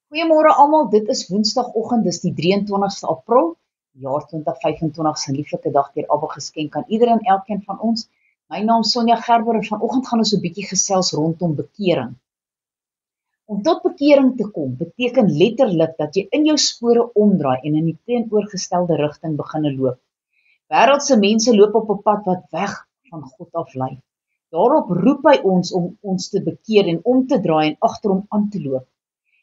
Goeiemôre almal, dit is Woensdagoggend, dis die 23ste April, jaar 2025, se lieflike dag deur Abba geskenk aan ieder en elkeen van ons. My naam is Sonja Gerber en vanoggend gaan ons 'n bietjie gesels rondom bekering. Om tot bekering te kom, beteken letterlik dat jy in jou spore omdraai en in die teenoorgestelde rigting begin loop. Wêreldse mense loop op 'n pad wat weg van God af lei. Daarop roep hy ons om ons te bekeer en om te draai en agter hom aan te loop.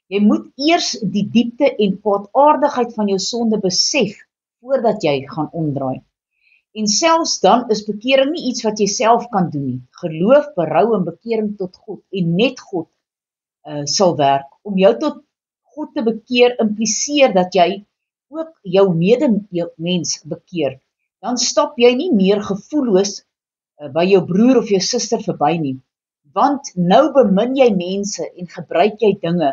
Jy moet eers die diepte en kwaadaardigheid van jou sonde besef voordat jy gaan omdraai. En selfs dan is bekering nie iets wat jy self kan doen nie. Geloof, berou en bekering tot God en net God sal werk. Om jou tot God te bekeer impliseer dat jy ook jou medemens bekeer. Dan stap jy nie meer gevoelloos by jou broer of jou suster verby nie. Want nou bemin jy mense en gebruik jy dinge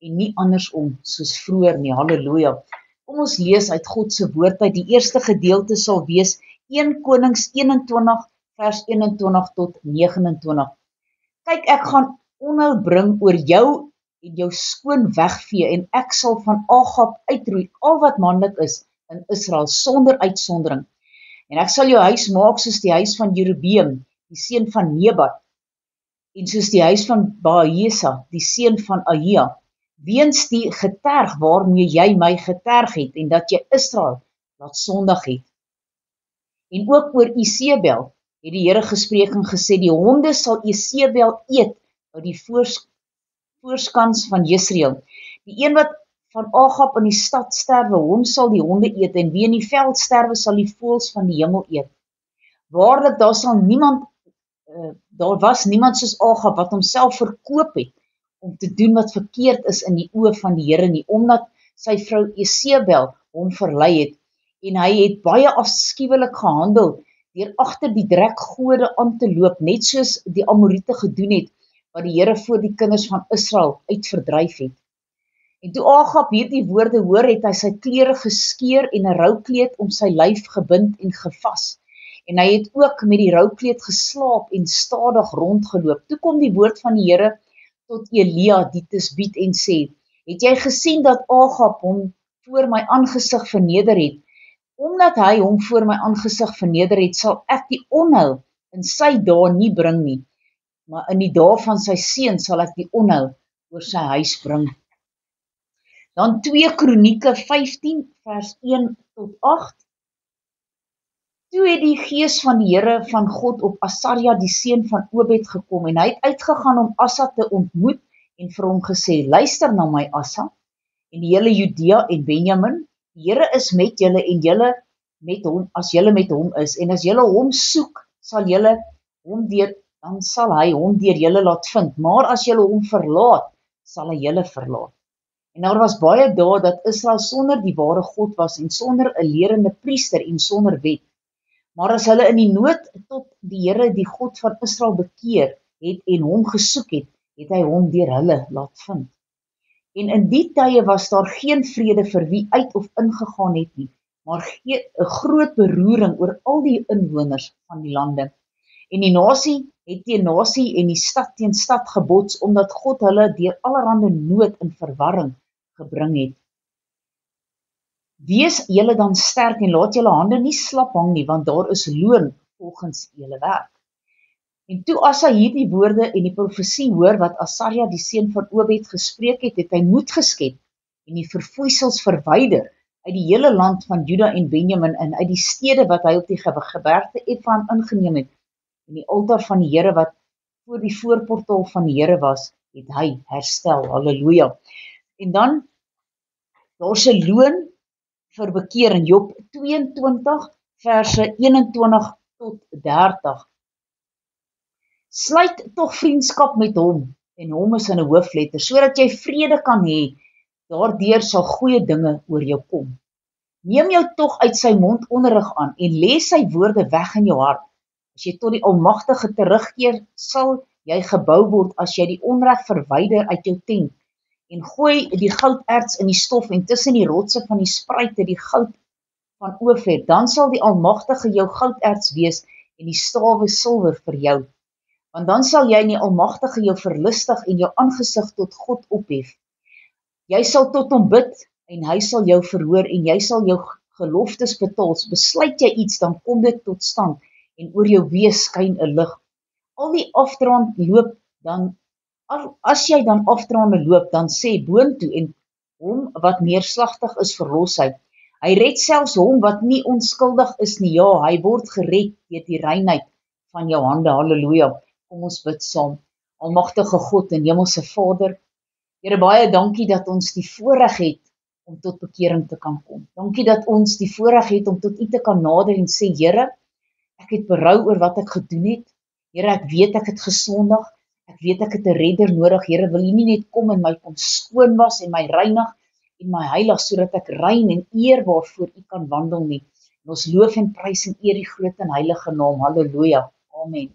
en nie andersom soos vroeër nie. Halleluja. Kom ons lees uit God se woord uit. Die eerste gedeelte sal wees 1 Konings 21 vers 21 tot 29. Kyk, ek gaan onheil bring oor jou en jou skoon wegvee en ek sal van Agab uitroei al wat manlik is in Israel sonder uitsondering. En ek sal jou huis maak soos die huis van Jerobeam, die seun van Nebat, en soos die huis van Baasa, die seun van Ahia, weens die geterg waarmee jy my geterg het, en dat jy Israel laat sondig het. En ook oor Isebel het die Here gespreek en gesê, die honde sal Isebel eet uit die voorskans van Jesreel. Die een wat van Agab in die stad sterwe, hom sal die honde eet, en wie in die veld sterwe, sal die voëls van die hemel eet. Waarlik, daar was niemand soos Agab wat homself verkoop het om te doen wat verkeerd is in die oë van die Here nie, omdat sy vrou Isebel hom verlei het, en hy het baie afskuwelik gehandel, deur agter die drekgode aan te loop, net soos die Amorite gedoen het, wat die Here voor die kinders van Israel uitverdryf het. En toe Agab hierdie woorde hoor, het hy sy klere geskeur en 'n roukleed om sy lyf gebind en gevas. En hy het ook met die roukleed geslaap en stadig rondgeloop. Toe kom die woord van die Here tot Elia die Tisbiet en sê, het jy gesien dat Agab hom voor my aangesig verneder het? Omdat hy hom voor my aangesig verneder het, sal ek die onheil in sy dae nie bring nie, maar in die dae van sy seun sal ek die onheil oor sy huis bring. Dan 2 Kronieke 15 vers 1 tot 8. Toe het die gees van die Here van God op Asaria die seun van Obed gekom, en hy het uitgegaan om Asa te ontmoet en vir hom gesê, luister na my Asa, en die hele Judea en Benjamin, die Here is met julle en julle met hom, as julle met hom is, en as julle hom soek, dan sal hy hom deur julle laat vind, maar as julle hom verlaat, sal hy julle verlaat. En daar was baie dae dat Israel sonder die ware God was, en sonder 'n lerende priester en sonder wet. Maar as hulle in die nood tot die Here, die God van Israel bekeer het en hom gesoek het, het hy hom deur hulle laat vind. En in die tye was daar geen vrede vir wie uit of ingegaan het nie, maar 'n groot beroering oor al die inwoners van die lande. En die nasie het teen nasie en die stad teen stad gebots, omdat God hulle deur allerhande nood en verwarring gebring het. Wees julle dan sterk en laat julle hande nie slap hang nie, want daar is loon volgens julle werk. En toe Asa hierdie woorde en die profesie hoor wat Asaria die seun van Obed gespreek het, het hy moed geskep en die verfoeisels verwyder uit die hele land van Juda en Benjamin en uit die stede wat hy op die gebergte Efraim ingeneem het. En die altaar van die Here wat voor die voorportaal van die Here was, het hy herstel. Halleluja. En dan, daar's 'n loon vir bekering, Job 22 verse 21 tot 30. Sluit tog vriendskap met hom, en hom is in 'n hoofletter, sodat jy vrede kan hê, daardeur sal goeie dinge oor jou kom. Neem jou tog uit sy mond onderrig aan, en lees sy woorde weg in jou hart. As jy tot die Almagtige terugkeer, sal jy gebou word as jy die onreg verwyder uit jou tent, en gooi die gouderts in die stof en tussen die rotse van die spruite die goud van Ofir, dan sal die Almagtige jou gouderts wees en die stawe silwer vir jou. Want dan sal jy in die Almagtige jou verlustig en jou aangesig tot God ophef. Jy sal tot hom bid en hy sal jou verhoor en jy sal jou geloftes betaal. Besluit jy iets, dan kom dit tot stand en oor jou wees skyn 'n lig. Al die afdraand loop dan as jy dan afdraande loop, dan sê boontoe en hom wat neerslagtig is verlos hy. Hy red selfs hom wat nie onskuldig is nie. Ja, hy word gered deur die reinheid van jou hande. Halleluja. Kom ons bid saam. Almagtige God en Hemelse Vader, Here, baie dankie dat ons die voorreg het om tot bekering te kan kom. Dankie dat ons die voorreg het om tot U te kan nader en sê, Here, ek het berou oor wat ek gedoen het. Here, ek weet ek het gesondig. Ek weet ek het 'n redder nodig. Here, wil U nie net kom en my kom skoon was en my reinig en my heilig, sodat ek rein en eerbaar voor U kan wandel nie. En ons loof en prys en eer die groot en heilige naam. Halleluja. Amen.